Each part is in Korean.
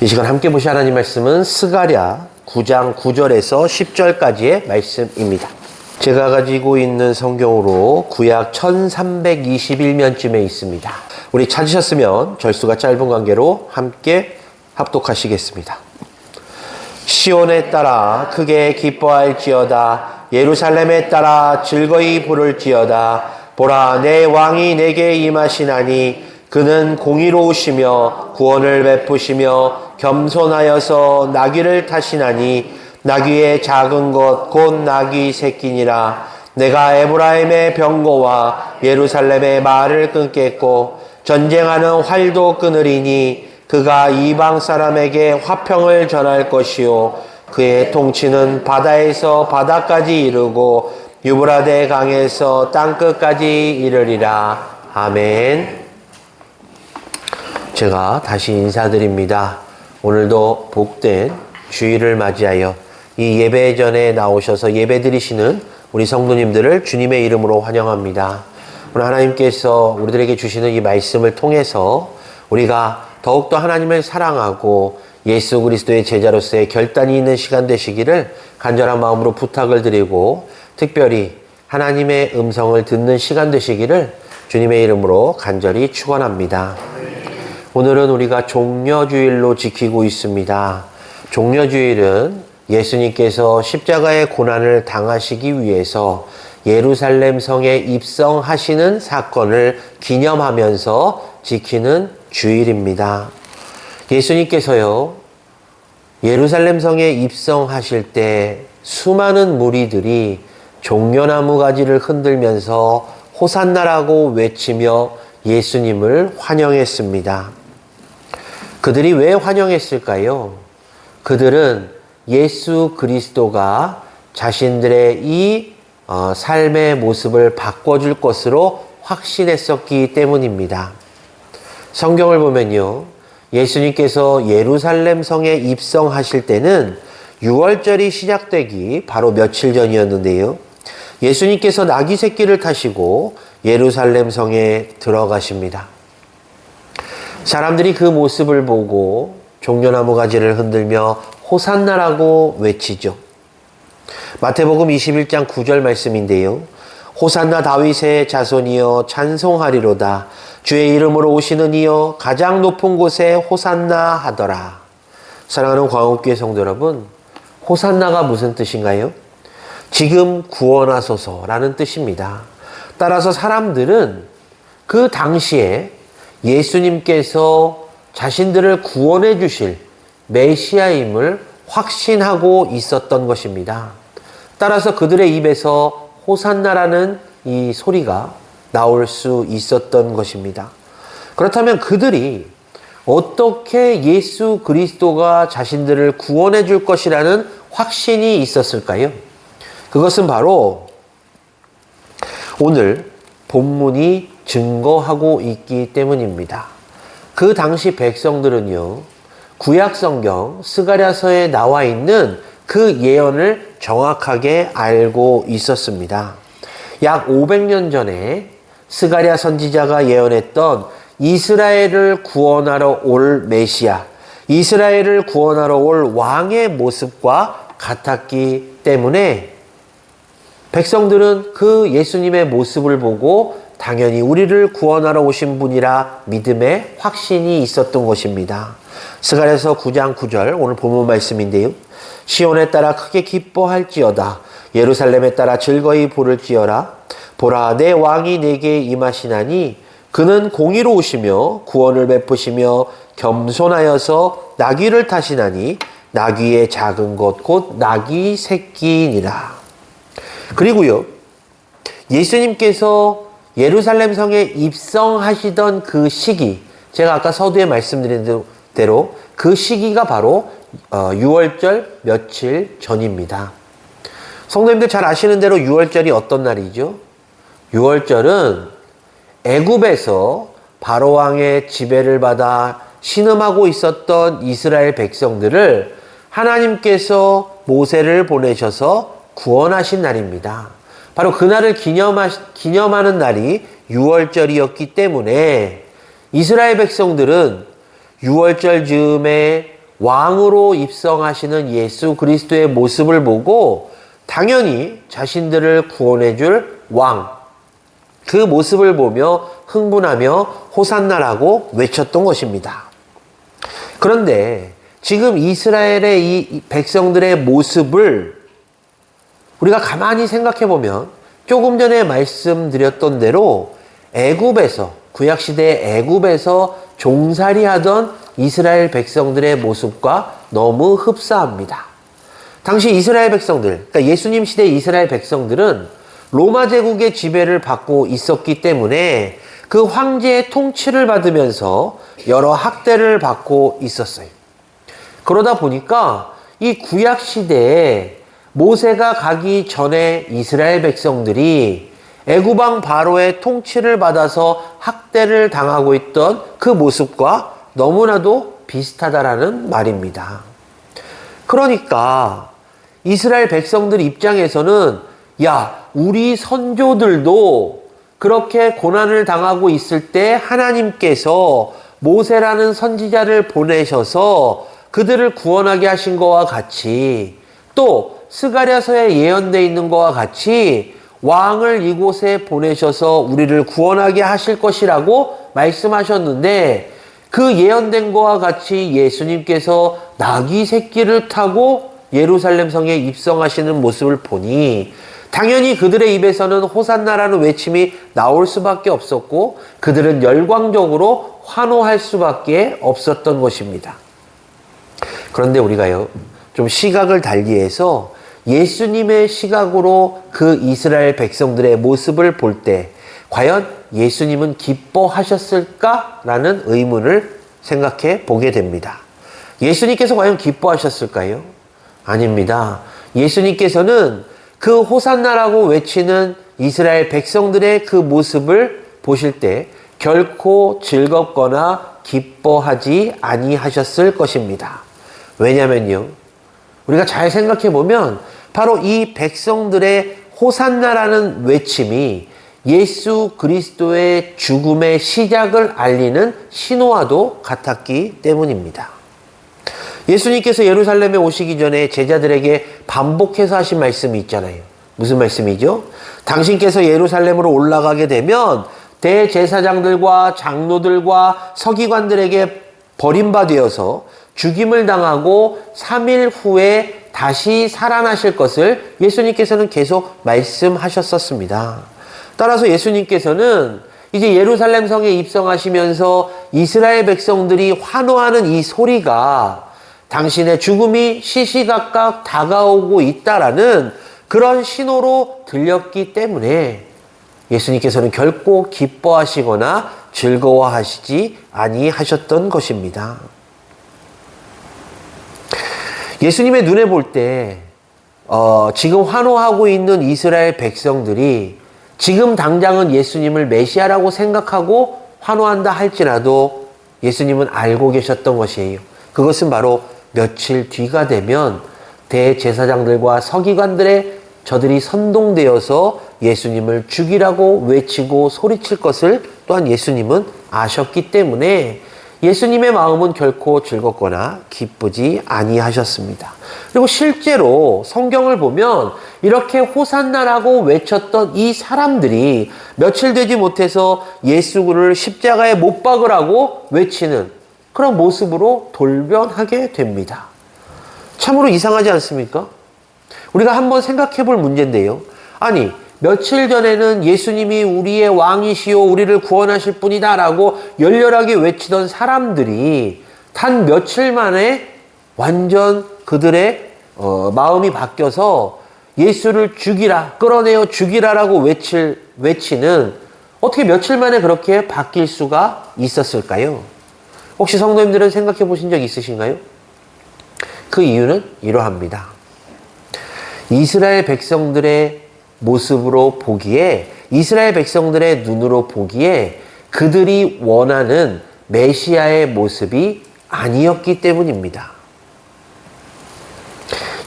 이 시간 함께 보실 하나님 말씀은 스가랴 9장 9절에서 10절까지의 말씀입니다. 제가 가지고 있는 성경으로 구약 1321면쯤에 있습니다. 우리 찾으셨으면 절수가 짧은 관계로 함께 합독하시겠습니다. 시온에 따라 크게 기뻐할지어다. 예루살렘에 따라 즐거이 부를지어다. 보라, 내 왕이 내게 임하시나니 그는 공의로우시며 구원을 베푸시며 겸손하여서 나귀를 타시나니 나귀의 작은 것 곧 나귀 새끼니라. 내가 에브라임의 병거와 예루살렘의 말을 끊겠고 전쟁하는 활도 끊으리니 그가 이방 사람에게 화평을 전할 것이요 그의 통치는 바다에서 바다까지 이르고 유브라데 강에서 땅끝까지 이르리라. 아멘. 제가 다시 인사드립니다. 오늘도 복된 주일을 맞이하여 이 예배 전에 나오셔서 예배 드리시는 우리 성도님들을 주님의 이름으로 환영합니다. 오늘 하나님께서 우리들에게 주시는 이 말씀을 통해서 우리가 더욱더 하나님을 사랑하고 예수 그리스도의 제자로서의 결단이 있는 시간 되시기를 간절한 마음으로 부탁을 드리고 특별히 하나님의 음성을 듣는 시간 되시기를 주님의 이름으로 간절히 축원합니다. 오늘은 우리가 종려주일로 지키고 있습니다. 종려주일은 예수님께서 십자가의 고난을 당하시기 위해서 예루살렘 성에 입성하시는 사건을 기념하면서 지키는 주일입니다. 예수님께서요, 예루살렘 성에 입성하실 때 수많은 무리들이 종려나무 가지를 흔들면서 호산나라고 외치며 예수님을 환영했습니다. 그들이 왜 환영했을까요? 그들은 예수 그리스도가 자신들의 이 삶의 모습을 바꿔줄 것으로 확신했었기 때문입니다. 성경을 보면요, 예수님께서 예루살렘 성에 입성하실 때는 6월절이 시작되기 바로 며칠 전이었는데요. 예수님께서 나귀 새끼를 타시고 예루살렘 성에 들어가십니다. 사람들이 그 모습을 보고 종려나무 가지를 흔들며 호산나라고 외치죠. 마태복음 21장 9절 말씀인데요. 호산나 다윗의 자손이여 찬송하리로다. 주의 이름으로 오시는 이여 가장 높은 곳에 호산나 하더라. 사랑하는 광업교회 성도 여러분, 호산나가 무슨 뜻인가요? 지금 구원하소서라는 뜻입니다. 따라서 사람들은 그 당시에 예수님께서 자신들을 구원해 주실 메시아임을 확신하고 있었던 것입니다. 따라서 그들의 입에서 호산나라는 이 소리가 나올 수 있었던 것입니다. 그렇다면 그들이 어떻게 예수 그리스도가 자신들을 구원해 줄 것이라는 확신이 있었을까요? 그것은 바로 오늘 본문이 증거하고 있기 때문입니다. 그 당시 백성들은요, 구약성경 스가랴서에 나와 있는 그 예언을 정확하게 알고 있었습니다. 약 500년 전에 스가랴 선지자가 예언했던 이스라엘을 구원하러 올 메시아, 이스라엘을 구원하러 올 왕의 모습과 같았기 때문에 백성들은 그 예수님의 모습을 보고 당연히 우리를 구원하러 오신 분이라 믿음에 확신이 있었던 것입니다. 스가랴서 9장 9절 오늘 본문 말씀인데요. 시온에 따라 크게 기뻐할지어다. 예루살렘에 따라 즐거이 부를지어라. 보라, 내 왕이 내게 임하시나니 그는 공의로우시며 구원을 베푸시며 겸손하여서 나귀를 타시나니 나귀의 작은 것 곧 나귀 새끼니라. 그리고요, 예수님께서 예루살렘 성에 입성하시던 그 시기, 제가 아까 서두에 말씀드린 대로 그 시기가 바로 6월절 며칠 전입니다. 성도님들 잘 아시는 대로 6월절이 어떤 날이죠? 6월절은 애굽에서 바로왕의 지배를 받아 신음하고 있었던 이스라엘 백성들을 하나님께서 모세를 보내셔서 구원하신 날입니다. 바로 그날을 기념하는 날이 6월절이었기 때문에 이스라엘 백성들은 6월절 즈음에 왕으로 입성하시는 예수 그리스도의 모습을 보고 당연히 자신들을 구원해 줄 왕, 그 모습을 보며 흥분하며 호산나라고 외쳤던 것입니다. 그런데 지금 이스라엘의 이 백성들의 모습을 우리가 가만히 생각해 보면 조금 전에 말씀드렸던 대로 애굽에서, 구약시대의 애굽에서 종살이하던 이스라엘 백성들의 모습과 너무 흡사합니다. 당시 이스라엘 백성들, 그러니까 예수님 시대 이스라엘 백성들은 로마 제국의 지배를 받고 있었기 때문에 그 황제의 통치를 받으면서 여러 학대를 받고 있었어요. 그러다 보니까 이 구약 시대에 모세가 가기 전에 이스라엘 백성들이 애굽왕 바로의 통치를 받아서 학대를 당하고 있던 그 모습과 너무나도 비슷하다라는 말입니다. 그러니까 이스라엘 백성들 입장에서는 야, 우리 선조들도 그렇게 고난을 당하고 있을 때 하나님께서 모세라는 선지자를 보내셔서 그들을 구원하게 하신 것과 같이 또 스가랴서에 예언되어 있는 것과 같이 왕을 이곳에 보내셔서 우리를 구원하게 하실 것이라고 말씀하셨는데 그 예언된 것과 같이 예수님께서 나귀 새끼를 타고 예루살렘 성에 입성하시는 모습을 보니 당연히 그들의 입에서는 호산나라는 외침이 나올 수밖에 없었고 그들은 열광적으로 환호할 수밖에 없었던 것입니다. 그런데 우리가요, 좀 시각을 달리해서 예수님의 시각으로 그 이스라엘 백성들의 모습을 볼 때 과연 예수님은 기뻐하셨을까라는 의문을 생각해 보게 됩니다. 예수님께서 과연 기뻐하셨을까요? 아닙니다. 예수님께서는 그 호산나라고 외치는 이스라엘 백성들의 그 모습을 보실 때 결코 즐겁거나 기뻐하지 아니하셨을 것입니다. 왜냐면요, 우리가 잘 생각해 보면 바로 이 백성들의 호산나라는 외침이 예수 그리스도의 죽음의 시작을 알리는 신호와도 같았기 때문입니다. 예수님께서 예루살렘에 오시기 전에 제자들에게 반복해서 하신 말씀이 있잖아요. 무슨 말씀이죠? 당신께서 예루살렘으로 올라가게 되면 대제사장들과 장로들과 서기관들에게 버림받아서 죽임을 당하고 3일 후에 다시 살아나실 것을 예수님께서는 계속 말씀하셨었습니다. 따라서 예수님께서는 이제 예루살렘 성에 입성하시면서 이스라엘 백성들이 환호하는 이 소리가 당신의 죽음이 시시각각 다가오고 있다라는 그런 신호로 들렸기 때문에 예수님께서는 결코 기뻐하시거나 즐거워하시지 아니하셨던 것입니다. 예수님의 눈에 볼 때 지금 환호하고 있는 이스라엘 백성들이 지금 당장은 예수님을 메시아라고 생각하고 환호한다 할지라도 예수님은 알고 계셨던 것이에요. 그것은 바로 며칠 뒤가 되면 대제사장들과 서기관들의 저들이 선동되어서 예수님을 죽이라고 외치고 소리칠 것을 또한 예수님은 아셨기 때문에 예수님의 마음은 결코 즐겁거나 기쁘지 아니하셨습니다. 그리고 실제로 성경을 보면 이렇게 호산나라고 외쳤던 이 사람들이 며칠 되지 못해서 예수를 십자가에 못 박으라고 외치는 그런 모습으로 돌변하게 됩니다. 참으로 이상하지 않습니까? 우리가 한번 생각해 볼 문제인데요. 아니, 며칠 전에는 예수님이 우리의 왕이시오, 우리를 구원하실 분이다 라고 열렬하게 외치던 사람들이 단 며칠 만에 완전 그들의 마음이 바뀌어서 예수를 죽이라, 끌어내어 죽이라라고 외치는 어떻게 며칠 만에 그렇게 바뀔 수가 있었을까요? 혹시 성도님들은 생각해 보신 적 있으신가요? 그 이유는 이러합니다. 이스라엘 백성들의 모습으로 보기에, 이스라엘 백성들의 눈으로 보기에 그들이 원하는 메시아의 모습이 아니었기 때문입니다.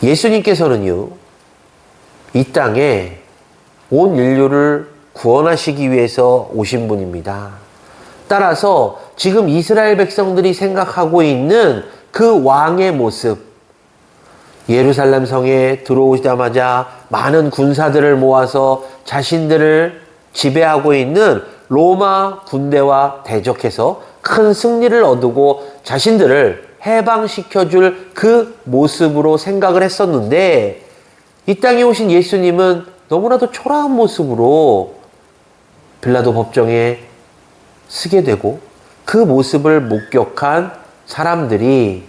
예수님께서는요, 이 땅에 온 인류를 구원하시기 위해서 오신 분입니다. 따라서 지금 이스라엘 백성들이 생각하고 있는 그 왕의 모습, 예루살렘 성에 들어오자마자 많은 군사들을 모아서 자신들을 지배하고 있는 로마 군대와 대적해서 큰 승리를 얻고 자신들을 해방시켜줄 그 모습으로 생각을 했었는데, 이 땅에 오신 예수님은 너무나도 초라한 모습으로 빌라도 법정에 서게 되고, 그 모습을 목격한 사람들이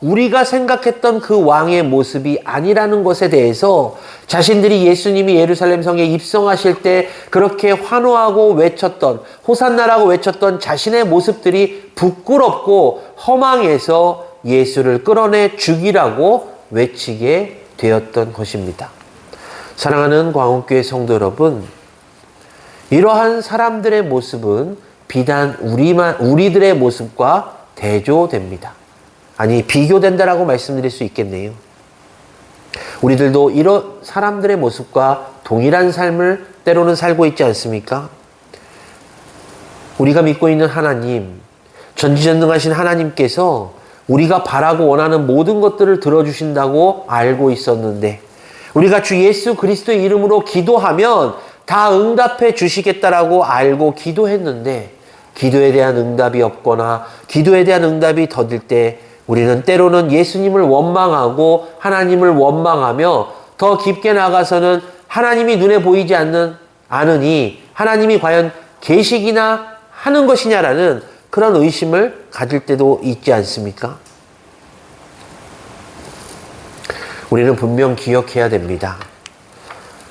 우리가 생각했던 그 왕의 모습이 아니라는 것에 대해서 자신들이 예수님이 예루살렘 성에 입성하실 때 그렇게 환호하고 외쳤던, 호산나라고 외쳤던 자신의 모습들이 부끄럽고 허망해서 예수를 끌어내 죽이라고 외치게 되었던 것입니다. 사랑하는 광운교회 성도 여러분, 이러한 사람들의 모습은 비단 우리들의 모습과 대조됩니다. 아니, 비교된다라고 말씀드릴 수 있겠네요. 우리들도 이런 사람들의 모습과 동일한 삶을 때로는 살고 있지 않습니까? 우리가 믿고 있는 하나님, 전지전능하신 하나님께서 우리가 바라고 원하는 모든 것들을 들어주신다고 알고 있었는데, 우리가 주 예수 그리스도의 이름으로 기도하면 다 응답해 주시겠다라고 알고 기도했는데, 기도에 대한 응답이 없거나 기도에 대한 응답이 더딜 때 우리는 때로는 예수님을 원망하고 하나님을 원망하며 더 깊게 나가서는 하나님이 눈에 보이지 않으니 하나님이 과연 계시기나 하는 것이냐라는 그런 의심을 가질 때도 있지 않습니까? 우리는 분명 기억해야 됩니다.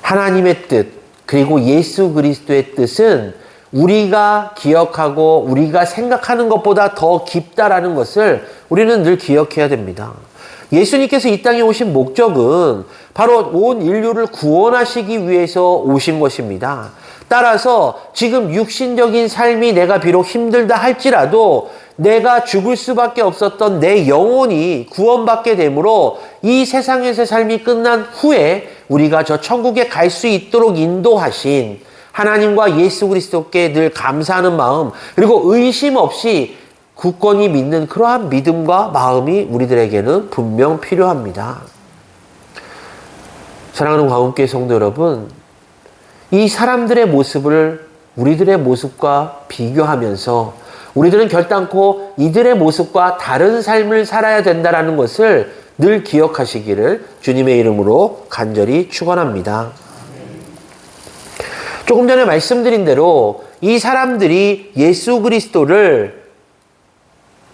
하나님의 뜻, 그리고 예수 그리스도의 뜻은 우리가 기억하고 우리가 생각하는 것보다 더 깊다라는 것을 우리는 늘 기억해야 됩니다. 예수님께서 이 땅에 오신 목적은 바로 온 인류를 구원하시기 위해서 오신 것입니다. 따라서 지금 육신적인 삶이 내가 비록 힘들다 할지라도 내가 죽을 수밖에 없었던 내 영혼이 구원받게 되므로 이 세상에서 삶이 끝난 후에 우리가 저 천국에 갈 수 있도록 인도하신 하나님과 예수 그리스도께 늘 감사하는 마음, 그리고 의심 없이 굳건히 믿는 그러한 믿음과 마음이 우리들에게는 분명 필요합니다. 사랑하는 광운교회 성도 여러분, 이 사람들의 모습을 우리들의 모습과 비교하면서 우리들은 결단코 이들의 모습과 다른 삶을 살아야 된다는 것을 늘 기억하시기를 주님의 이름으로 간절히 축원합니다. 조금 전에 말씀드린 대로 이 사람들이 예수 그리스도를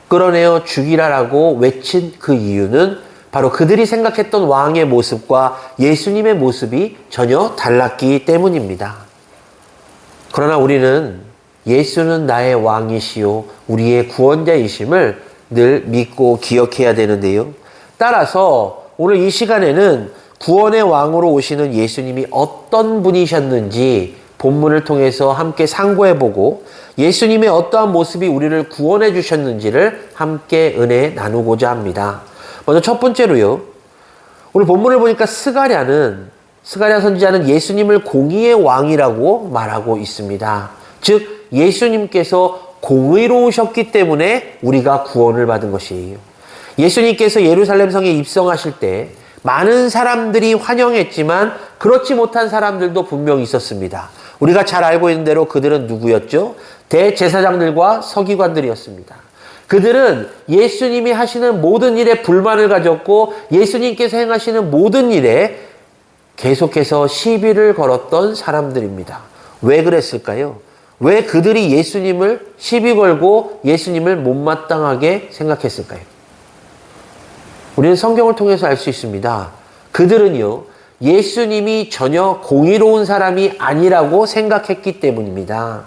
끌어내어 죽이라라고 외친 그 이유는 바로 그들이 생각했던 왕의 모습과 예수님의 모습이 전혀 달랐기 때문입니다. 그러나 우리는 예수는 나의 왕이시요 우리의 구원자이심을 늘 믿고 기억해야 되는데요. 따라서 오늘 이 시간에는 구원의 왕으로 오시는 예수님이 어떤 분이셨는지 본문을 통해서 함께 상고해보고 예수님의 어떠한 모습이 우리를 구원해 주셨는지를 함께 은혜 나누고자 합니다. 먼저 첫 번째로요. 오늘 본문을 보니까 스가랴 선지자는 예수님을 공의의 왕이라고 말하고 있습니다. 즉 예수님께서 공의로우셨기 때문에 우리가 구원을 받은 것이에요. 예수님께서 예루살렘 성에 입성하실 때 많은 사람들이 환영했지만 그렇지 못한 사람들도 분명히 있었습니다. 우리가 잘 알고 있는 대로 그들은 누구였죠? 대제사장들과 서기관들이었습니다. 그들은 예수님이 하시는 모든 일에 불만을 가졌고 예수님께서 행하시는 모든 일에 계속해서 시비를 걸었던 사람들입니다. 왜 그랬을까요? 왜 그들이 예수님을 시비 걸고 예수님을 못마땅하게 생각했을까요? 우리는 성경을 통해서 알 수 있습니다. 그들은요, 예수님이 전혀 공의로운 사람이 아니라고 생각했기 때문입니다.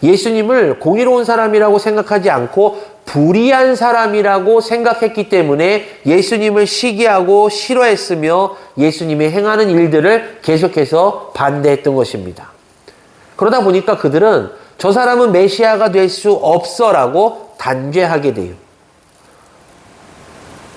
예수님을 공의로운 사람이라고 생각하지 않고 불의한 사람이라고 생각했기 때문에 예수님을 시기하고 싫어했으며 예수님이 행하는 일들을 계속해서 반대했던 것입니다. 그러다 보니까 그들은 저 사람은 메시아가 될 수 없어라고 단죄하게 돼요.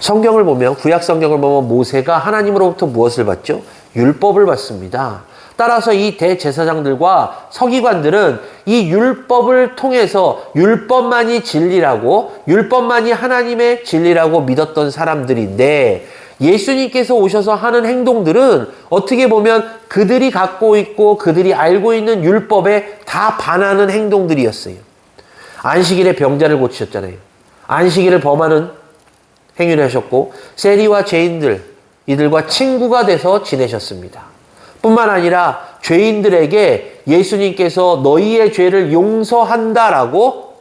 성경을 보면, 구약 성경을 보면 모세가 하나님으로부터 무엇을 받죠? 율법을 받습니다. 따라서 이 대제사장들과 서기관들은 이 율법을 통해서 율법만이 진리라고, 율법만이 하나님의 진리라고 믿었던 사람들인데, 예수님께서 오셔서 하는 행동들은 어떻게 보면 그들이 갖고 있고 그들이 알고 있는 율법에 다 반하는 행동들이었어요. 안식일에 병자를 고치셨잖아요. 안식일을 범하는 행위를 하셨고, 세리와 죄인들, 이들과 친구가 돼서 지내셨습니다. 뿐만 아니라 죄인들에게 예수님께서 너희의 죄를 용서한다라고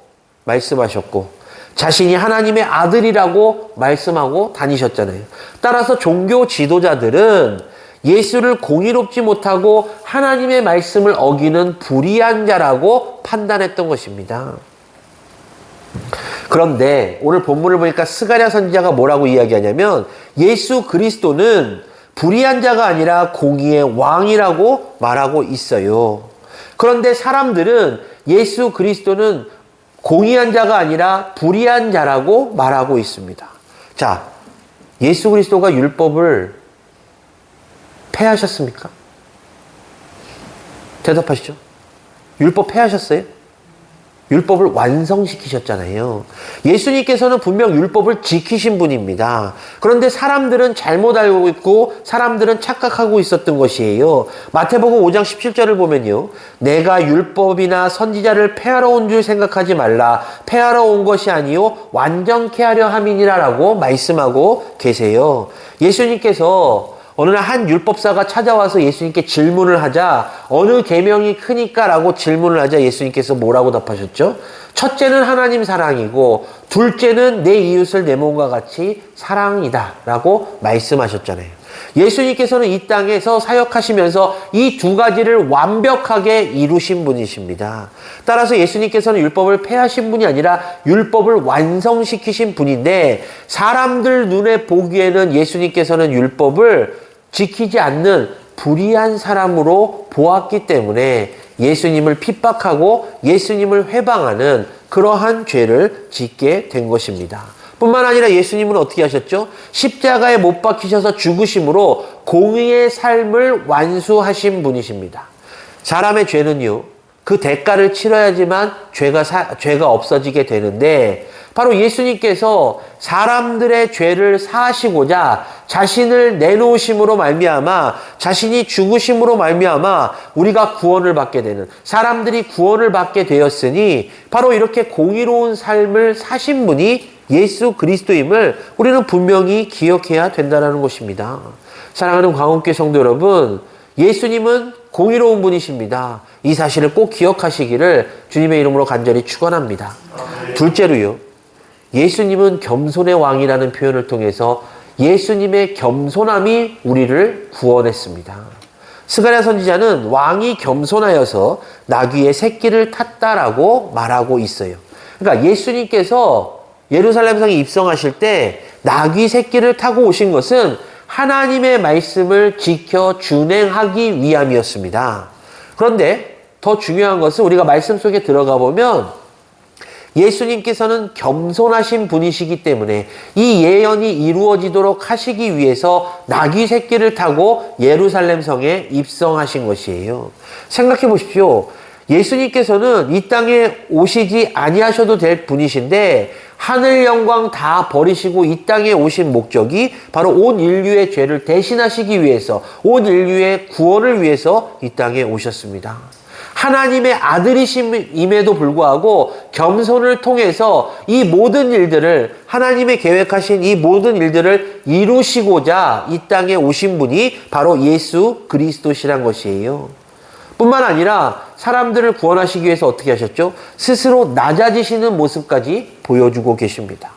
말씀하셨고, 자신이 하나님의 아들이라고 말씀하고 다니셨잖아요. 따라서 종교 지도자들은 예수를 공의롭지 못하고 하나님의 말씀을 어기는 불의한 자라고 판단했던 것입니다. 그런데 오늘 본문을 보니까 스가랴 선지자가 뭐라고 이야기하냐면, 예수 그리스도는 불의한 자가 아니라 공의의 왕이라고 말하고 있어요. 그런데 사람들은 예수 그리스도는 공의한 자가 아니라 불의한 자라고 말하고 있습니다. 자, 예수 그리스도가 율법을 폐하셨습니까? 대답하시죠. 율법 폐하셨어요? 율법을 완성시키셨잖아요. 예수님께서는 분명 율법을 지키신 분입니다. 그런데 사람들은 잘못 알고 있고 사람들은 착각하고 있었던 것이에요. 마태복음 5장 17절을 보면요, 내가 율법이나 선지자를 폐하러 온 줄 생각하지 말라. 폐하러 온 것이 아니요 완전케 하려 함이니라 라고 말씀하고 계세요. 예수님께서 어느 날 한 율법사가 찾아와서 예수님께 질문을 하자, 어느 계명이 크니까 라고 질문을 하자 예수님께서 뭐라고 답하셨죠? 첫째는 하나님 사랑이고 둘째는 내 이웃을 내 몸과 같이 사랑이다 라고 말씀하셨잖아요. 예수님께서는 이 땅에서 사역하시면서 이 두 가지를 완벽하게 이루신 분이십니다. 따라서 예수님께서는 율법을 폐하신 분이 아니라 율법을 완성시키신 분인데, 사람들 눈에 보기에는 예수님께서는 율법을 지키지 않는 불의한 사람으로 보았기 때문에 예수님을 핍박하고 예수님을 회방하는 그러한 죄를 짓게 된 것입니다. 뿐만 아니라 예수님은 어떻게 하셨죠? 십자가에 못 박히셔서 죽으심으로 공의의 삶을 완수하신 분이십니다. 사람의 죄는요, 그 대가를 치러야지만 죄가 없어지게 되는데, 바로 예수님께서 사람들의 죄를 사하시고자 자신을 내놓으심으로 말미암아, 자신이 죽으심으로 말미암아 우리가 구원을 받게 되는, 사람들이 구원을 받게 되었으니 바로 이렇게 공의로운 삶을 사신 분이 예수 그리스도임을 우리는 분명히 기억해야 된다는 것입니다. 사랑하는 광원교회 성도 여러분, 예수님은 공의로운 분이십니다. 이 사실을 꼭 기억하시기를 주님의 이름으로 간절히 축원합니다. 둘째로요, 예수님은 겸손의 왕이라는 표현을 통해서 예수님의 겸손함이 우리를 구원했습니다. 스가랴 선지자는 왕이 겸손하여서 나귀의 새끼를 탔다라고 말하고 있어요. 그러니까 예수님께서 예루살렘 성에 입성하실 때 나귀 새끼를 타고 오신 것은 하나님의 말씀을 지켜 준행하기 위함이었습니다. 그런데 더 중요한 것은 우리가 말씀 속에 들어가 보면 예수님께서는 겸손하신 분이시기 때문에 이 예언이 이루어지도록 하시기 위해서 나귀 새끼를 타고 예루살렘 성에 입성하신 것이에요. 생각해 보십시오. 예수님께서는 이 땅에 오시지 아니하셔도 될 분이신데 하늘 영광 다 버리시고 이 땅에 오신 목적이 바로 온 인류의 죄를 대신하시기 위해서, 온 인류의 구원을 위해서 이 땅에 오셨습니다. 하나님의 아들이심임에도 불구하고 겸손을 통해서 이 모든 일들을, 하나님의 계획하신 이 모든 일들을 이루시고자 이 땅에 오신 분이 바로 예수 그리스도시란 것이에요. 뿐만 아니라 사람들을 구원하시기 위해서 어떻게 하셨죠? 스스로 낮아지시는 모습까지 보여주고 계십니다.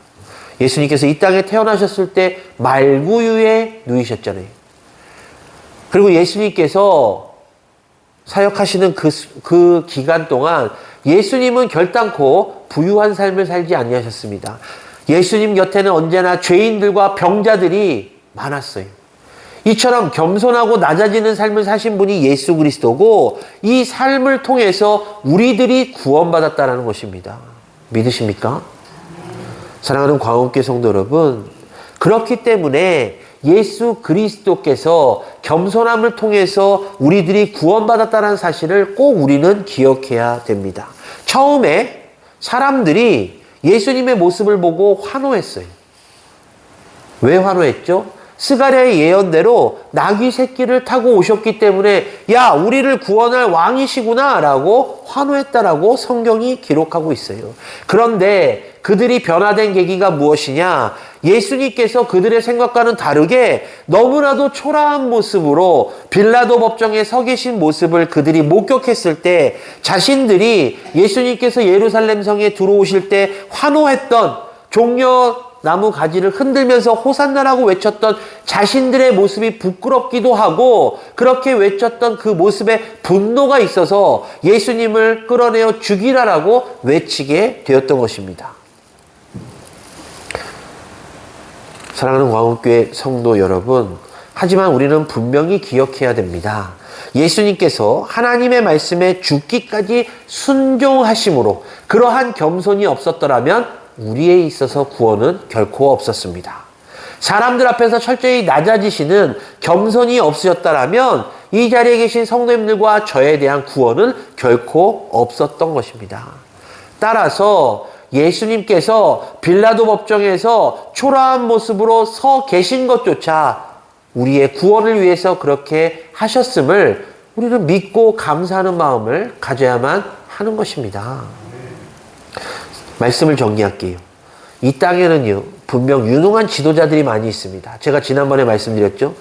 예수님께서 이 땅에 태어나셨을 때 말구유에 누이셨잖아요. 그리고 예수님께서 사역하시는 그 기간 동안 예수님은 결단코 부유한 삶을 살지 아니하셨습니다. 예수님 곁에는 언제나 죄인들과 병자들이 많았어요. 이처럼 겸손하고 낮아지는 삶을 사신 분이 예수 그리스도고, 이 삶을 통해서 우리들이 구원받았다는 것입니다. 믿으십니까? 사랑하는 광원교회 성도 여러분, 그렇기 때문에 예수 그리스도께서 겸손함을 통해서 우리들이 구원받았다는 사실을 꼭 우리는 기억해야 됩니다. 처음에 사람들이 예수님의 모습을 보고 환호했어요. 왜 환호했죠? 스가랴의 예언대로 나귀 새끼를 타고 오셨기 때문에 야, 우리를 구원할 왕이시구나 라고 환호했다라고 성경이 기록하고 있어요. 그런데 그들이 변화된 계기가 무엇이냐? 예수님께서 그들의 생각과는 다르게 너무나도 초라한 모습으로 빌라도 법정에 서 계신 모습을 그들이 목격했을 때 자신들이 예수님께서 예루살렘 성에 들어오실 때 환호했던 종려 나무 가지를 흔들면서 호산나라고 외쳤던 자신들의 모습이 부끄럽기도 하고 그렇게 외쳤던 그 모습에 분노가 있어서 예수님을 끌어내어 죽이라라고 외치게 되었던 것입니다. 사랑하는 광운교회 성도 여러분, 하지만 우리는 분명히 기억해야 됩니다. 예수님께서 하나님의 말씀에 죽기까지 순종하심으로 그러한 겸손이 없었더라면 우리에 있어서 구원은 결코 없었습니다. 사람들 앞에서 철저히 낮아지시는 겸손이 없으셨다면 이 자리에 계신 성도님들과 저에 대한 구원은 결코 없었던 것입니다. 따라서 예수님께서 빌라도 법정에서 초라한 모습으로 서 계신 것조차 우리의 구원을 위해서 그렇게 하셨음을 우리는 믿고 감사하는 마음을 가져야만 하는 것입니다. 말씀을 정리할게요. 이 땅에는요, 분명 유능한 지도자들이 많이 있습니다. 제가 지난번에 말씀드렸죠.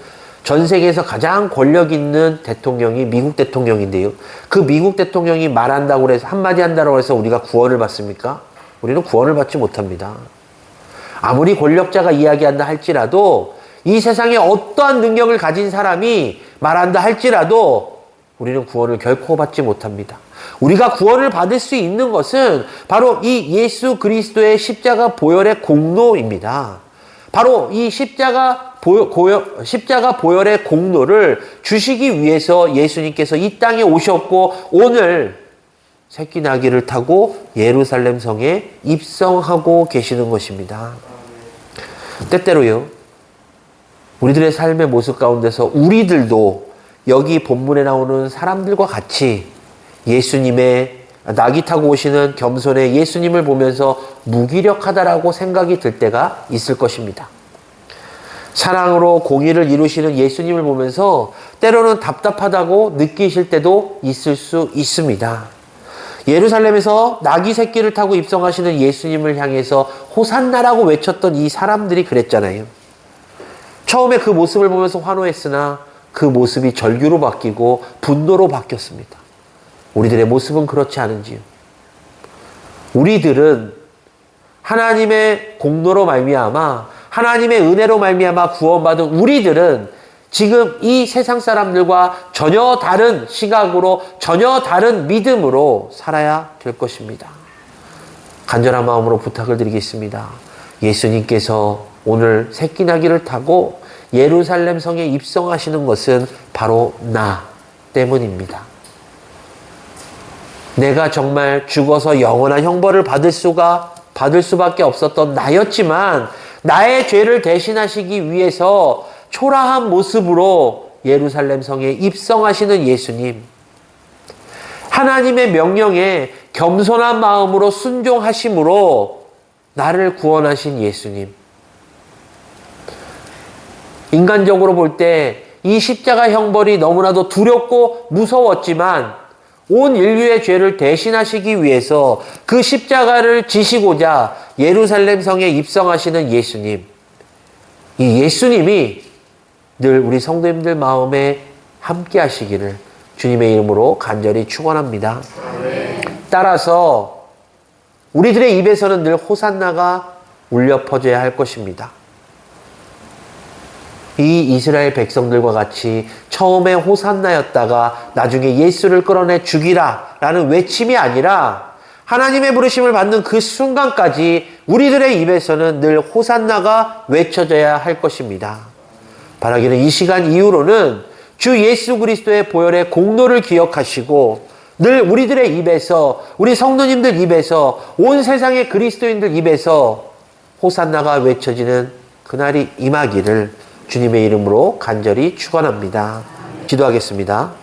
전 세계에서 가장 권력 있는 대통령이 미국 대통령인데요. 그 미국 대통령이 말한다고 해서 한마디 한다고 해서 우리가 구원을 받습니까? 우리는 구원을 받지 못합니다. 아무리 권력자가 이야기한다 할지라도 이 세상에 어떠한 능력을 가진 사람이 말한다 할지라도 우리는 구원을 결코 받지 못합니다. 우리가 구원을 받을 수 있는 것은 바로 이 예수 그리스도의 십자가 보혈의 공로입니다. 바로 이 십자가 보혈의 공로를 주시기 위해서 예수님께서 이 땅에 오셨고 오늘 새끼 나귀를 타고 예루살렘 성에 입성하고 계시는 것입니다. 때때로요, 우리들의 삶의 모습 가운데서 우리들도 여기 본문에 나오는 사람들과 같이 예수님의 나귀 타고 오시는 겸손의 예수님을 보면서 무기력하다라고 생각이 들 때가 있을 것입니다. 사랑으로 공의를 이루시는 예수님을 보면서 때로는 답답하다고 느끼실 때도 있을 수 있습니다. 예루살렘에서 나귀 새끼를 타고 입성하시는 예수님을 향해서 호산나라고 외쳤던 이 사람들이 그랬잖아요. 처음에 그 모습을 보면서 환호했으나 그 모습이 절규로 바뀌고 분노로 바뀌었습니다. 우리들의 모습은 그렇지 않은지요? 우리들은 하나님의 공로로 말미암아 하나님의 은혜로 말미암아 구원받은 우리들은 지금 이 세상 사람들과 전혀 다른 시각으로 전혀 다른 믿음으로 살아야 될 것입니다. 간절한 마음으로 부탁을 드리겠습니다. 예수님께서 오늘 새끼 나귀를 타고 예루살렘 성에 입성하시는 것은 바로 나 때문입니다. 내가 정말 죽어서 영원한 형벌을 받을 수밖에 없었던 나였지만 나의 죄를 대신하시기 위해서 초라한 모습으로 예루살렘 성에 입성하시는 예수님, 하나님의 명령에 겸손한 마음으로 순종하심으로 나를 구원하신 예수님. 인간적으로 볼 때 이 십자가 형벌이 너무나도 두렵고 무서웠지만 온 인류의 죄를 대신하시기 위해서 그 십자가를 지시고자 예루살렘 성에 입성하시는 예수님. 이 예수님이 늘 우리 성도님들 마음에 함께 하시기를 주님의 이름으로 간절히 축원합니다. 따라서 우리들의 입에서는 늘 호산나가 울려 퍼져야 할 것입니다. 이 이스라엘 백성들과 같이 처음에 호산나였다가 나중에 예수를 끌어내 죽이라 라는 외침이 아니라 하나님의 부르심을 받는 그 순간까지 우리들의 입에서는 늘 호산나가 외쳐져야 할 것입니다. 바라기는 이 시간 이후로는 주 예수 그리스도의 보혈의 공로를 기억하시고 늘 우리들의 입에서, 우리 성도님들 입에서, 온 세상의 그리스도인들 입에서 호산나가 외쳐지는 그날이 임하기를 주님의 이름으로 간절히 축원합니다. 기도하겠습니다.